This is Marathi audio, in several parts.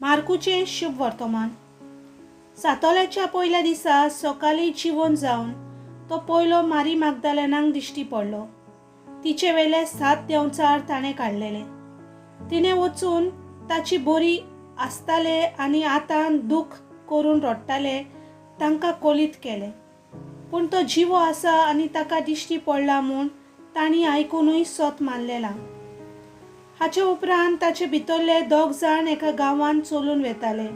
मार्कूचे शुभ वर्तमान. सातोल्याच्या पयल्या दिसा सकाळी जिवून जावन तो पयलो मारी मागदलेनाक दिश्टी पडलो. तिचे वेले 7 देंवचार ताणें काडलेले. तिणें वचून ताची बरी आसताले आनी आतां दूख करून रडटाले तांकां कोलीत केले. पूण तो जिवो आसा आनी ताका दिश्टी पडला म्हूण तांणी आयकूनय सोत मारलेला. हाचे उपरांत ताचे भितरले 2 जाण एका गांवांत चलून वेताले.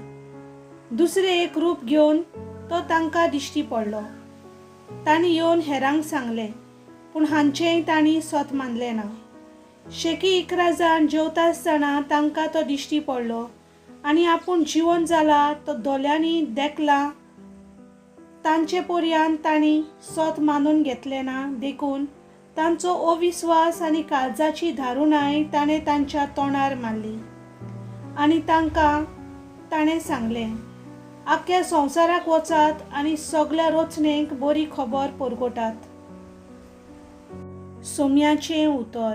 दुसरे एक रूप घेवन तो तांकां दिश्टी पडलो. तांणी येवन हेरांक सांगले, पूण हांचेंय तांणी सोत मानलें ना. शेकी 11 जाण जेवता आसतना तांकां तो दिश्टी पडलो आनी आपूण जिवंत जाला तो दोल्यांनी देखला. तांचे पर्यंत तांणी सोत मानून घेतलें ना देखून तांचो अविस्वास आनी काळजाची धारुणाय ताणें तांच्या तोंडार मारली. आनी तांकां ताणें सांगलें, आख्ख्या संवसाराक वचात आनी सगळ्या रचनेक बरी खबर परगटात. सोम्याचें उतर.